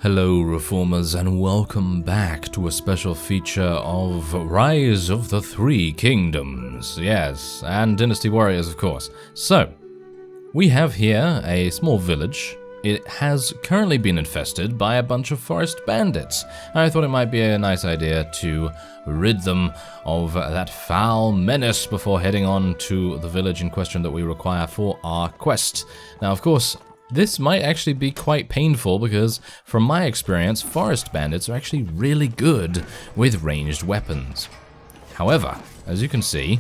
Hello Reformers and welcome back to a special feature of Rise of the Three Kingdoms, yes, and Dynasty Warriors of course. So, we have here a small village. It has currently been infested by a bunch of forest bandits. I thought it might be a nice idea to rid them of that foul menace before heading on to the village in question that we require for our quest. Now of course, this might actually be quite painful because, from my experience, forest bandits are actually really good with ranged weapons. However, as you can see,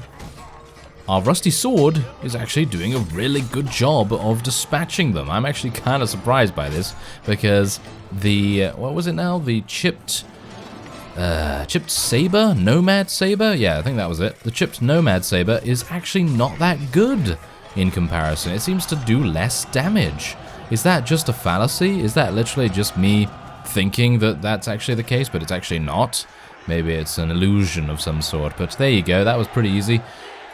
our rusty sword is actually doing a really good job of dispatching them. I'm actually kind of surprised by this because the, what was it now? The chipped saber? Nomad saber? Yeah, I think that was it. The chipped nomad saber is actually not that good in comparison. It seems to do less damage. Is that just a fallacy? Is that literally just me thinking that that's actually the case, but it's actually not? Maybe it's an illusion of some sort, but there you go. That was pretty easy.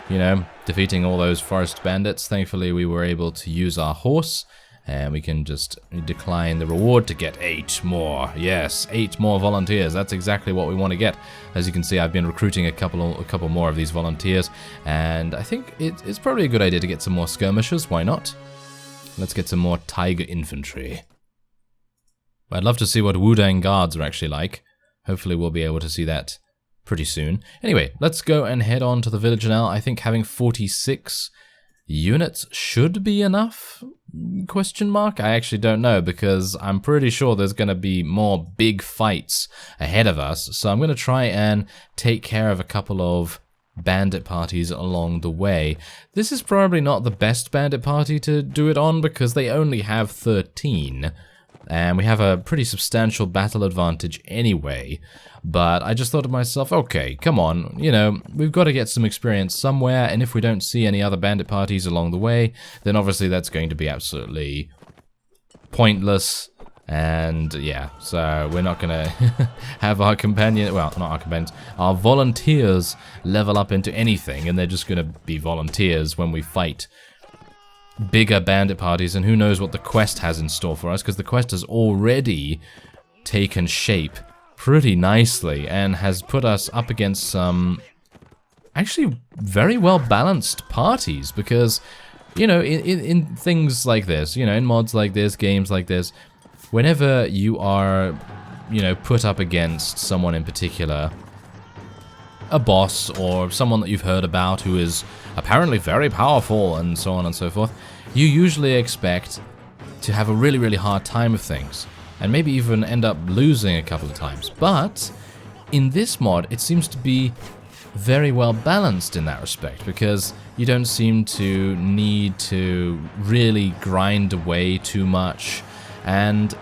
You know, defeating all those forest bandits. Thankfully, we were able to use our horse, and we can just decline the reward to get 8 more. Yes, 8 more volunteers. That's exactly what we want to get. As you can see, I've been recruiting a couple more of these volunteers, and I think it's probably a good idea to get some more skirmishers. Why not? Let's get some more tiger infantry. I'd love to see what Wudang guards are actually like. Hopefully, we'll be able to see that pretty soon. Anyway, let's go and head on to the village now. I think having 46 units should be enough? Question mark? I actually don't know because I'm pretty sure there's going to be more big fights ahead of us. So I'm going to try and take care of a couple of bandit parties along the way. This is probably not the best bandit party to do it on because they only have 13. And we have a pretty substantial battle advantage anyway. But I just thought to myself, okay, come on, you know, we've got to get some experience somewhere, and if we don't see any other bandit parties along the way, then obviously that's going to be absolutely pointless. And yeah, so we're not going to have our companion, well, not our companions, our volunteers level up into anything, and they're just going to be volunteers when we fight bigger bandit parties, and who knows what the quest has in store for us, because the quest has already taken shape pretty nicely and has put us up against some actually very well balanced parties, because, you know, in things like this, you know, in mods like this, games like this, whenever you are, you know, put up against someone in particular, a boss or someone that you've heard about who is apparently very powerful and so on and so forth, you usually expect to have a really, really hard time of things and maybe even end up losing a couple of times. But in this mod, it seems to be very well balanced in that respect because you don't seem to need to really grind away too much, and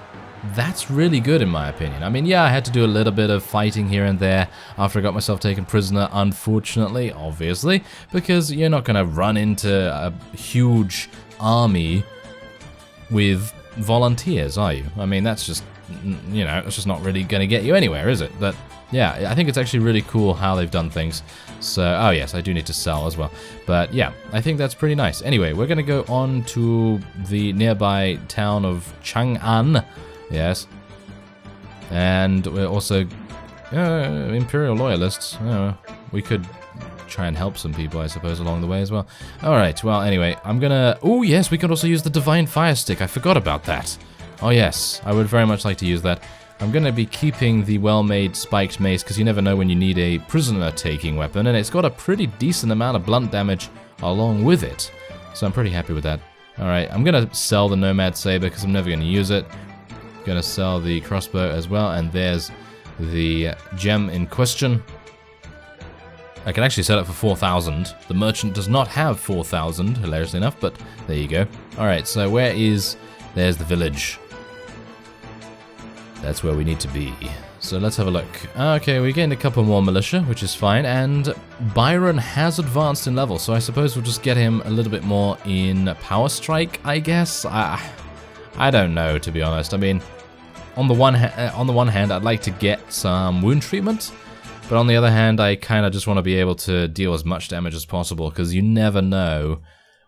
that's really good in my opinion. I mean, yeah, I had to do a little bit of fighting here and there after I got myself taken prisoner, unfortunately, obviously, because you're not going to run into a huge army with volunteers, are you? I mean, that's just, you know, it's just not really going to get you anywhere, is it? But yeah, I think it's actually really cool how they've done things. So, oh yes, I do need to sell as well. But yeah, I think that's pretty nice. Anyway, we're going to go on to the nearby town of Chang'an. Yes. And we're also Imperial Loyalists. We could try and help some people, I suppose, along the way as well. Alright, well, anyway, I'm gonna... Oh, yes, we could also use the Divine Fire Stick. I forgot about that. Oh, yes, I would very much like to use that. I'm gonna be keeping the well-made spiked mace, because you never know when you need a prisoner-taking weapon, and it's got a pretty decent amount of blunt damage along with it. So I'm pretty happy with that. Alright, I'm gonna sell the Nomad Saber, because I'm never gonna use it. Gonna sell the crossbow as well, and there's the gem in question. I can actually sell it for 4,000. The merchant does not have 4,000, hilariously enough, but there you go. Alright, so there's the village. That's where we need to be. So let's have a look. Okay, we gained a couple more militia, which is fine, and Byron has advanced in level, so I suppose we'll just get him a little bit more in Power Strike, I guess? I don't know, to be honest. I mean, on the one hand, I'd like to get some wound treatment, but on the other hand, I kind of just want to be able to deal as much damage as possible, because you never know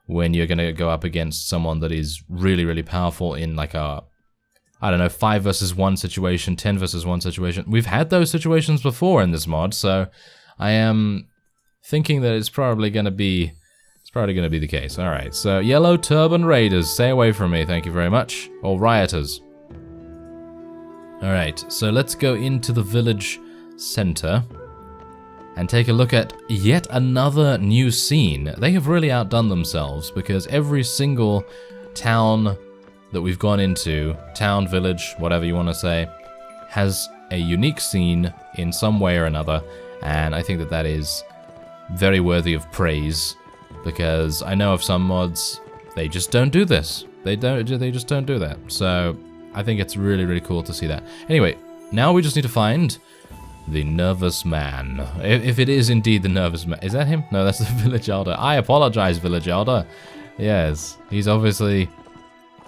when you're going to go up against someone that is really, really powerful in like a I don't know, 5 versus 1 situation, 10 versus 1 situation. We've had those situations before in this mod, so I am thinking that it's probably going to be the case. All right, so Yellow Turban Raiders, stay away from me, thank you very much. Or rioters. All right, so let's go into the village center and take a look at yet another new scene. They have really outdone themselves because every single town that we've gone into, town, village, whatever you want to say, has a unique scene in some way or another, and I think that that is very worthy of praise, because I know of some mods, they just don't do this. They just don't do that. So I think it's really, really cool to see that. Anyway, now we just need to find the Nervous Man. If it is indeed the Nervous Man. Is that him? No, that's the Village Elder. I apologize, Village Elder. Yes, he's obviously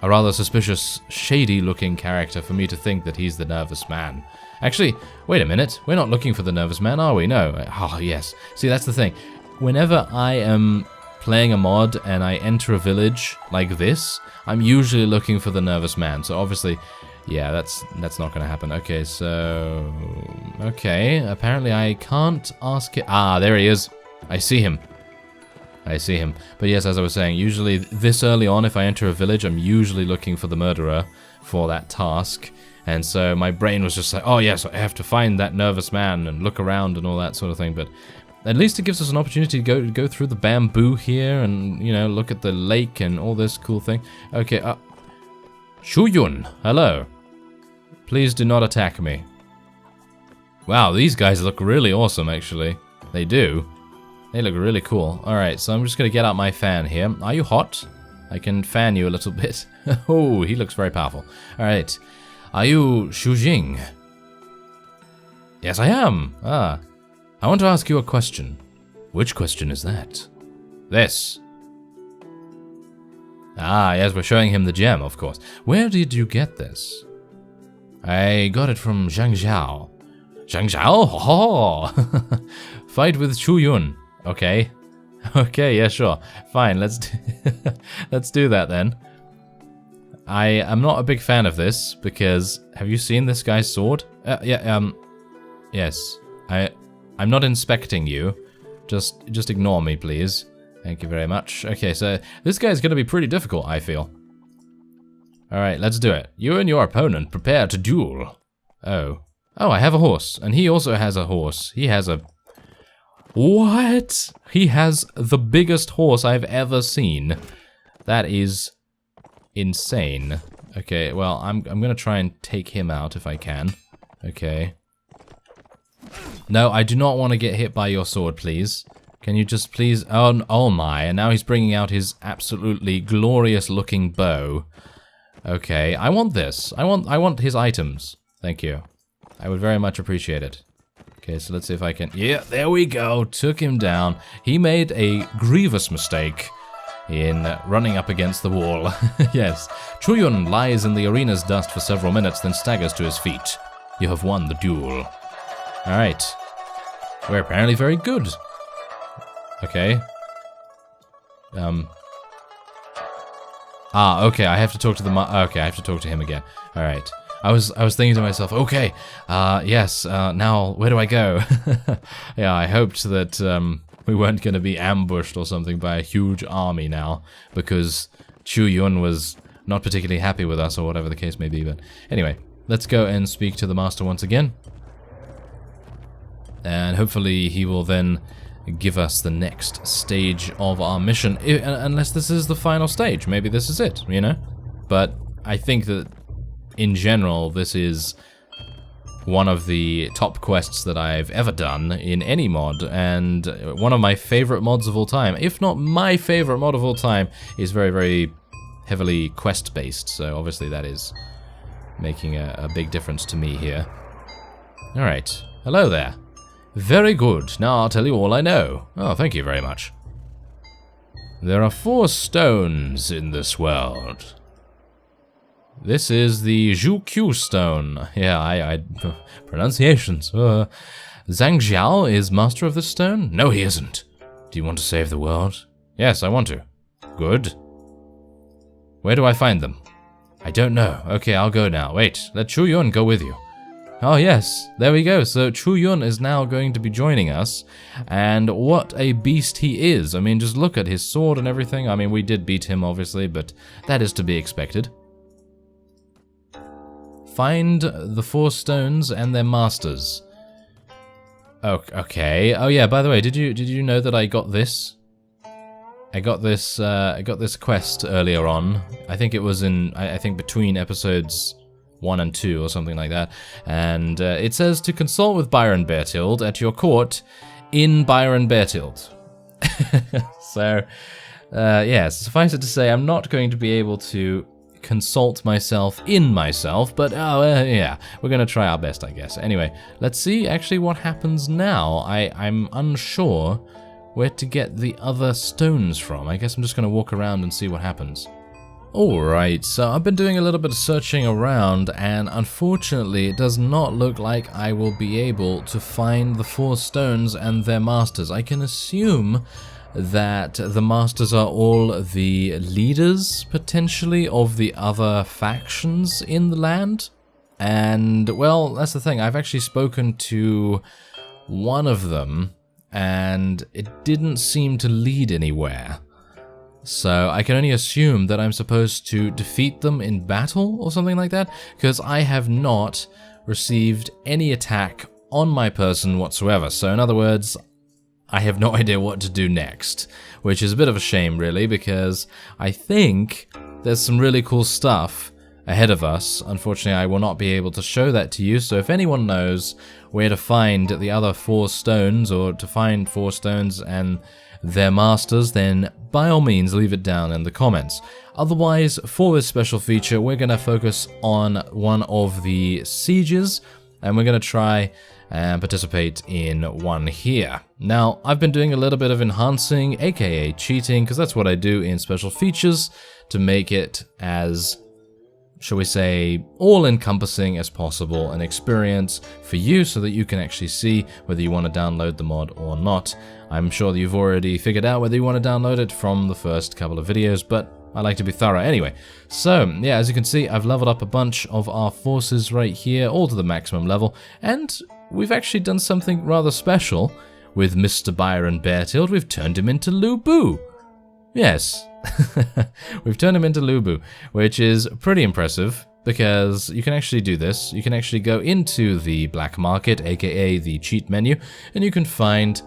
a rather suspicious, shady-looking character for me to think that he's the Nervous Man. Actually, wait a minute. We're not looking for the Nervous Man, are we? No. Oh, yes. See, that's the thing. Whenever I am playing a mod and I enter a village like this, I'm usually looking for the Nervous Man. So obviously, yeah, that's not going to happen. Okay, so... Okay, apparently I can't ask it. Ah, there he is. I see him. I see him. But yes, as I was saying, usually this early on, if I enter a village, I'm usually looking for the murderer for that task. And so my brain was just like, oh yes, I have to find that Nervous Man and look around and all that sort of thing. But at least it gives us an opportunity to go through the bamboo here and, you know, look at the lake and all this cool thing. Okay, Shuyun, hello. Please do not attack me. Wow, these guys look really awesome, actually. They do. They look really cool. Alright, so I'm just going to get out my fan here. Are you hot? I can fan you a little bit. Oh, he looks very powerful. Alright. Are you Xu Jing? Yes, I am. Ah. I want to ask you a question. Which question is that? This. Ah, yes, we're showing him the gem, of course. Where did you get this? I got it from Zhang Zhao. Zhang Zhao? Oh! Fight with Chu Yun. Okay. Okay, yeah, sure. Fine, let's do that then. I am not a big fan of this because have you seen this guy's sword? Yes. I'm not inspecting you. Just ignore me, please. Thank you very much. Okay, so this guy's going to be pretty difficult, I feel. Alright, let's do it. You and your opponent prepare to duel. Oh. Oh, I have a horse. And he also has a horse. He has a... What? He has the biggest horse I've ever seen. That is insane. Okay, well, I'm gonna try and take him out if I can. Okay. No, I do not want to get hit by your sword, please. Can you just please... Oh my, and now he's bringing out his absolutely glorious-looking bow. Okay, I want this. I want his items. Thank you. I would very much appreciate it. Okay, so let's see if I can... Yeah, there we go. Took him down. He made a grievous mistake in running up against the wall. Yes. Chuyun lies in the arena's dust for several minutes, then staggers to his feet. You have won the duel. Alright. We're apparently very good. Okay. Okay, I have to talk to okay, I have to talk to him again. Alright. I was thinking to myself, okay, yes, now where do I go? Yeah, I hoped that we weren't going to be ambushed or something by a huge army now, because Chu Yun was not particularly happy with us or whatever the case may be. But anyway, let's go and speak to the master once again. And hopefully he will then give us the next stage of our mission, unless this is the final stage. Maybe this is it, you know? But I think that in general, this is one of the top quests that I've ever done in any mod, and one of my favorite mods of all time, if not my favorite mod of all time, is very, very heavily quest-based, so obviously that is making a big difference to me here. Alright, hello there. Very good, now I'll tell you all I know. Oh, thank you very much. There are 4 stones in this world. This is the Zhu stone. Yeah, pronunciations. Zhang Zhao is master of this stone? No, he isn't. Do you want to save the world? Yes, I want to. Good. Where do I find them? I don't know. Okay, I'll go now. Wait, let Chu Yun go with you. Oh yes, there we go. So Chu Yun is now going to be joining us, and what a beast he is. I mean, just look at his sword and everything. I mean, we did beat him, obviously, but that is to be expected. Find the 4 stones and their masters. Oh, okay. Oh yeah, by the way, did you know that I got this? I got this quest earlier on. I think it was I think between episodes 1 and 2 or something like that. And it says to consult with Byron Bertild at your court in Byron Bertild. So, yes, suffice it to say, I'm not going to be able to consult myself in myself, but yeah, we're going to try our best, I guess. Anyway, let's see actually what happens now. I'm unsure where to get the other stones from. I guess I'm just going to walk around and see what happens. Alright, so I've been doing a little bit of searching around, and unfortunately it does not look like I will be able to find the 4 stones and their masters. I can assume that the masters are all the leaders, potentially, of the other factions in the land. And, well, that's the thing. I've actually spoken to one of them, and it didn't seem to lead anywhere. So I can only assume that I'm supposed to defeat them in battle or something like that, because I have not received any attack on my person whatsoever. So in other words, I have no idea what to do next, which is a bit of a shame really, because I think there's some really cool stuff ahead of us. Unfortunately, I will not be able to show that to you, so if anyone knows where to find the other 4 stones, or to find 4 stones and their masters, then by all means leave it down in the comments. Otherwise, for this special feature, we're going to focus on one of the sieges, and we're going to try and participate in one here. Now, I've been doing a little bit of enhancing, aka cheating, because that's what I do in special features, to make it as, shall we say, all-encompassing as possible, an experience for you so that you can actually see whether you want to download the mod or not. I'm sure that you've already figured out whether you want to download it from the first couple of videos, but I like to be thorough. Anyway, so, yeah, as you can see, I've leveled up a bunch of our forces right here, all to the maximum level, and we've actually done something rather special with Mr. Byron Bertild. We've turned him into Lu Bu. Yes. We've turned him into Lu Bu, which is pretty impressive, because you can actually do this. You can actually go into the black market, aka the cheat menu, and you can find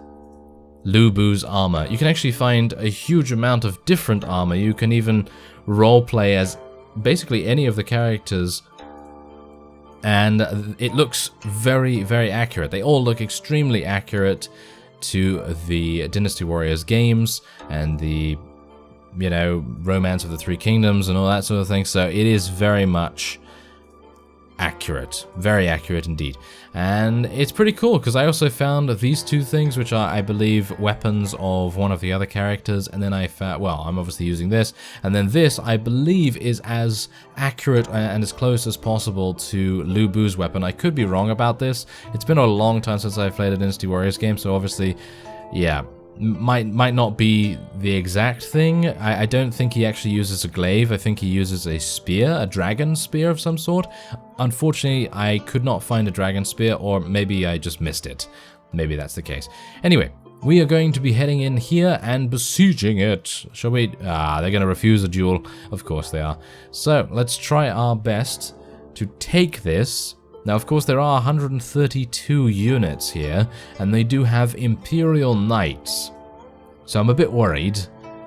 Lu Bu's armor. You can actually find a huge amount of different armor. You can even roleplay as basically any of the characters, and it looks very, very accurate. They all look extremely accurate to the Dynasty Warriors games and the, you know, Romance of the Three Kingdoms and all that sort of thing. So it is very much accurate, very accurate indeed. And it's pretty cool, because I also found these 2 things, which are, I believe, weapons of one of the other characters, and then I found, well, I'm obviously using this, and then this, I believe, is as accurate and as close as possible to Lu Bu's weapon. I could be wrong about this. It's been a long time since I've played a Dynasty Warriors game, so obviously, yeah, might not be the exact thing. I don't think he actually uses a glaive. I think he uses a spear, a dragon spear of some sort. Unfortunately, I could not find a dragon spear, or maybe I just missed it. Maybe that's the case. Anyway, we are going to be heading in here and besieging it. Shall we? They're going to refuse a duel. Of course they are. So, let's try our best to take this. Now, of course, there are 132 units here, and they do have Imperial Knights. So I'm a bit worried,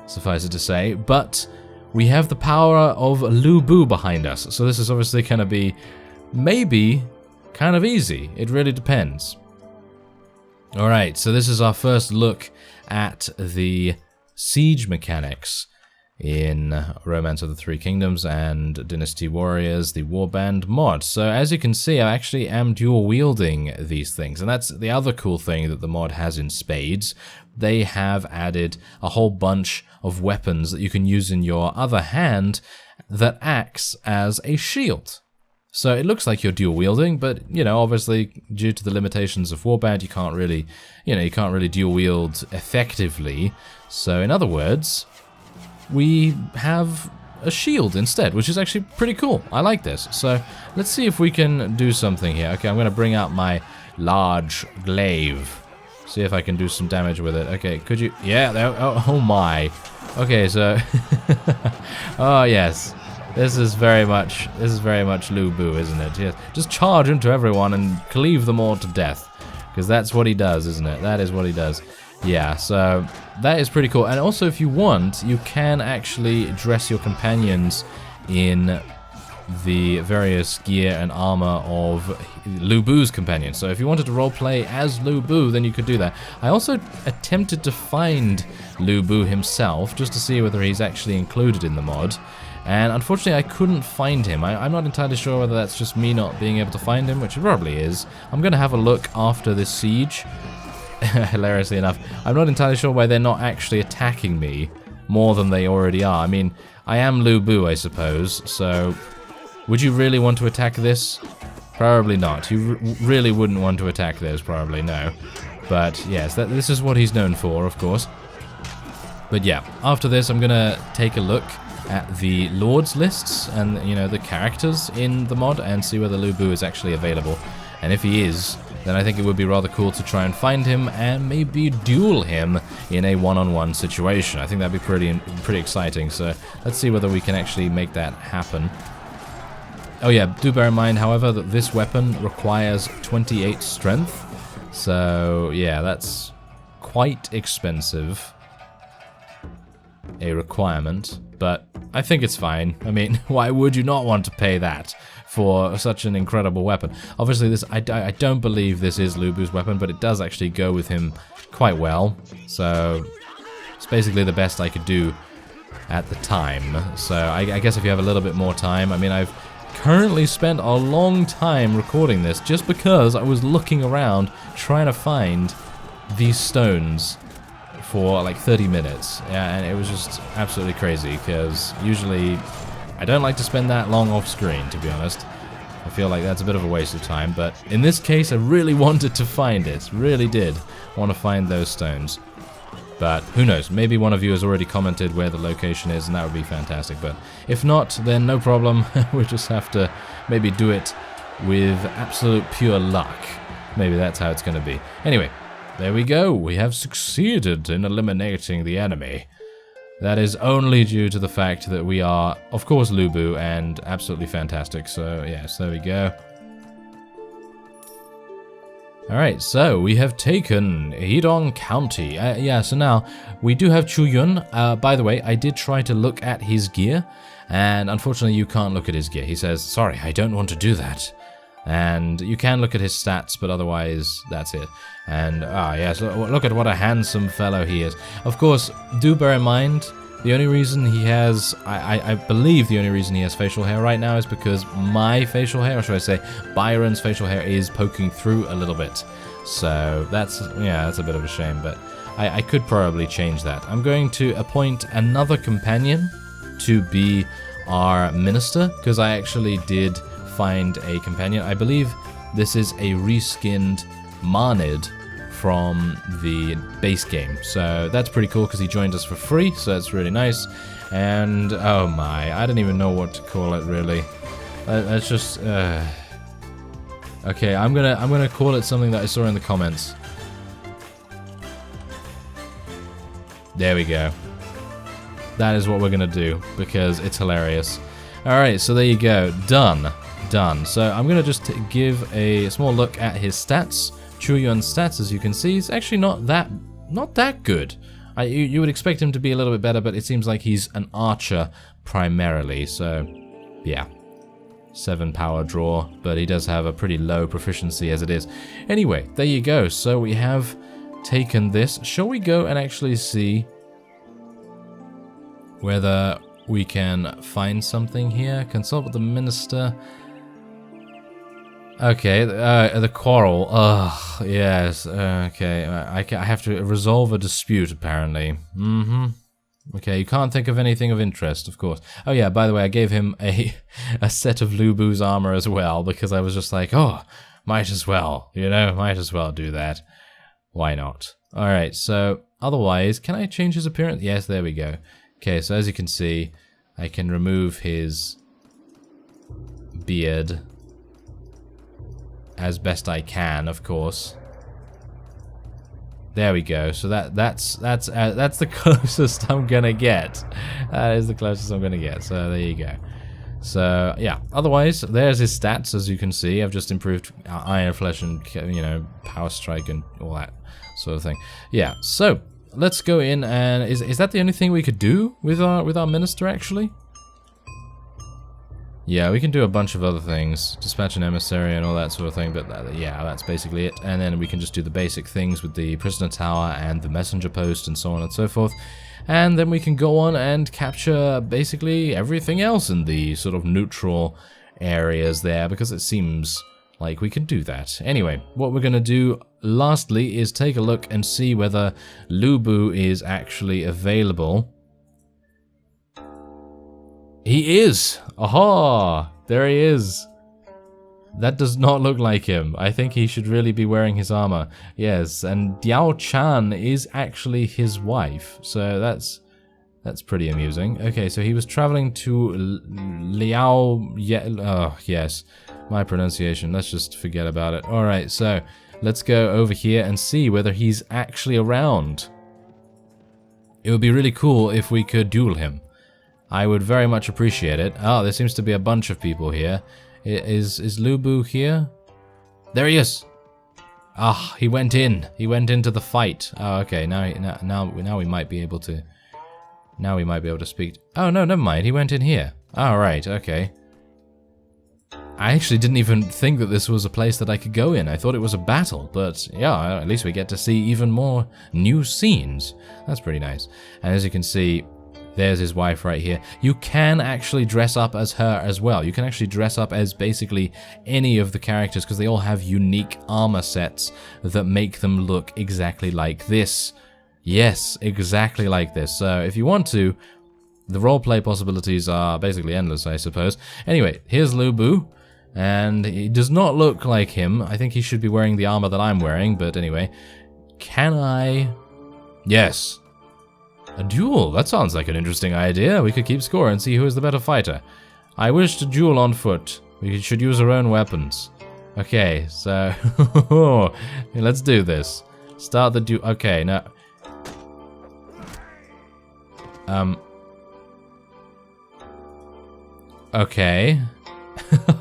suffice it to say, but we have the power of Lu Bu behind us, so this is obviously going to be, maybe, kind of easy. It really depends. Alright, so this is our first look at the siege mechanics in Romance of the Three Kingdoms and Dynasty Warriors, the Warband mod. So as you can see, I actually am dual wielding these things, and that's the other cool thing that the mod has in spades. They have added a whole bunch of weapons that you can use in your other hand that acts as a shield. So it looks like you're dual wielding, but, you know, obviously due to the limitations of Warband, you can't really, dual wield effectively. So in other words, we have a shield instead, which is actually pretty cool. I like this. So let's see if we can do something here. Okay, I'm going to bring out my large glaive. See if I can do some damage with it. Okay, could you? Yeah, there, oh my. Okay, so oh yes. This is very much Lu Bu, isn't it? Yes. Just charge into everyone and cleave them all to death. Because that's what he does, isn't it? That is what he does. Yeah, so that is pretty cool. And also, if you want, you can actually dress your companions in the various gear and armor of Lu Bu's companions. So if you wanted to roleplay as Lu Bu, then you could do that. I also attempted to find Lu Bu himself, just to see whether he's actually included in the mod. And unfortunately, I couldn't find him. I'm not entirely sure whether that's just me not being able to find him, which it probably is. I'm going to have a look after this siege. Hilariously enough, I'm not entirely sure why they're not actually attacking me more than they already are. I mean, I am Lu Bu, I suppose, so would you really want to attack this? Probably not. You really wouldn't want to attack this, probably, no. But yes, this is what he's known for, of course. But yeah, after this, I'm going to take a look at the Lords lists and, you know, the characters in the mod and see whether Lu Bu is actually available. And if he is, then I think it would be rather cool to try and find him and maybe duel him in a one-on-one situation. I think that'd be pretty exciting, so let's see whether we can actually make that happen. Oh yeah, do bear in mind, however, that this weapon requires 28 strength, so yeah, that's quite expensive. A requirement, but I think it's fine. I mean, why would you not want to pay that for such an incredible weapon? Obviously, this I don't believe this is Lu Bu's weapon, but it does actually go with him quite well. So it's basically the best I could do at the time. So I guess if you have a little bit more time, I mean, I've currently spent a long time recording this just because I was looking around trying to find these stones for like 30 minutes, yeah, and it was just absolutely crazy because usually I don't like to spend that long off screen, to be honest. I feel like that's a bit of a waste of time, but in this case I really wanted to find it, really did want to find those stones. But who knows, maybe one of you has already commented where the location is and that would be fantastic, but if not, then no problem. We just have to maybe do it with absolute pure luck. Maybe that's how it's going to be. Anyway, there we go, we have succeeded in eliminating the enemy. That is only due to the fact that we are, of course, Lu Bu and absolutely fantastic, so yes, there we go. Alright, so we have taken Hedong County. Yeah, so now we do have Chu Yun. By the way, I did try to look at his gear, and unfortunately you can't look at his gear. He says, sorry, I don't want to do that. And you can look at his stats, but otherwise, that's it. And, yes, look at what a handsome fellow he is. Of course, do bear in mind, the only reason he has, I believe the only reason he has facial hair right now is because my facial hair, or should I say, Byron's facial hair is poking through a little bit. So, that's a bit of a shame, but I could probably change that. I'm going to appoint another companion to be our minister, because I actually did find a companion. I believe this is a reskinned Marnid from the base game, so that's pretty cool because he joined us for free, so that's really nice. And oh my, I don't even know what to call it really. Let's just okay, I'm gonna call it something that I saw in the comments. There we go. That is what we're gonna do because it's hilarious. Alright, so there you go, done. So I'm going to just give a small look at his stats. Chu Yun's stats, as you can see, is actually not that good. You would expect him to be a little bit better, but it seems like he's an archer primarily, so yeah. 7 power draw, but he does have a pretty low proficiency as it is. Anyway, there you go. So we have taken this. Shall we go and actually see whether we can find something here? Consult with the minister. Okay, the quarrel. Ugh, yes, okay. I have to resolve a dispute, apparently. Okay, you can't think of anything of interest, of course. Oh yeah, by the way, I gave him a set of Lu Bu's armor as well, because I was just like, oh, might as well, you know, might as well do that. Why not? Alright, so, otherwise, can I change his appearance? Yes, there we go. Okay, so as you can see, I can remove his beard as best I can, of course. There we go. So that's the closest I'm gonna get. That is the closest I'm gonna get. So there you go. So yeah. Otherwise, there's his stats, as you can see. I've just improved Iron Flesh and, you know, Power Strike and all that sort of thing. Yeah. So let's go in and is that the only thing we could do with our minister actually? Yeah, we can do a bunch of other things, dispatch an emissary and all that sort of thing, but yeah, that's basically it. And then we can just do the basic things with the prisoner tower and the messenger post and so on and so forth. And then we can go on and capture basically everything else in the sort of neutral areas there, because it seems like we could do that. Anyway, what we're going to do lastly is take a look and see whether Lubu is actually available. He is! Aha! There he is! That does not look like him. I think he should really be wearing his armor. Yes, and Diao Chan is actually his wife, so that's pretty amusing. Okay, so he was traveling to Liao... oh, yes, my pronunciation. Let's just forget about it. Alright, so let's go over here and see whether he's actually around. It would be really cool if we could duel him. I would very much appreciate it. Oh, there seems to be a bunch of people here. Is Lubu here? There he is! Ah, he went in. He went into the fight. Oh, okay. Now we might be able to... Now we might be able to speak... Oh, no, never mind. He went in here. Oh, right. Okay. I actually didn't even think that this was a place that I could go in. I thought it was a battle, but yeah, at least we get to see even more new scenes. That's pretty nice. And as you can see... There's his wife right here. You can actually dress up as her as well. You can actually dress up as basically any of the characters because they all have unique armor sets that make them look exactly like this. Yes, exactly like this. So if you want to, the roleplay possibilities are basically endless, I suppose. Anyway, here's Lubu, and he does not look like him. I think he should be wearing the armor that I'm wearing, but anyway. Can I... Yes. A duel? That sounds like an interesting idea. We could keep score and see who is the better fighter. I wish to duel on foot. We should use our own weapons. Okay, so... let's do this. Start the duel. Okay, now... Okay.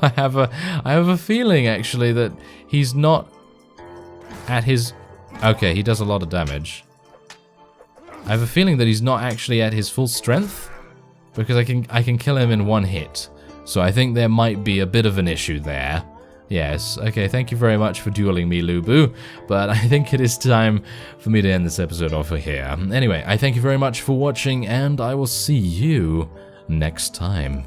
I have a feeling, actually, that he's not at his... Okay, he does a lot of damage. I have a feeling that he's not actually at his full strength, because I can kill him in one hit. So I think there might be a bit of an issue there. Yes, okay, thank you very much for dueling me, Lubu, but I think it is time for me to end this episode off here. Anyway, I thank you very much for watching, and I will see you next time.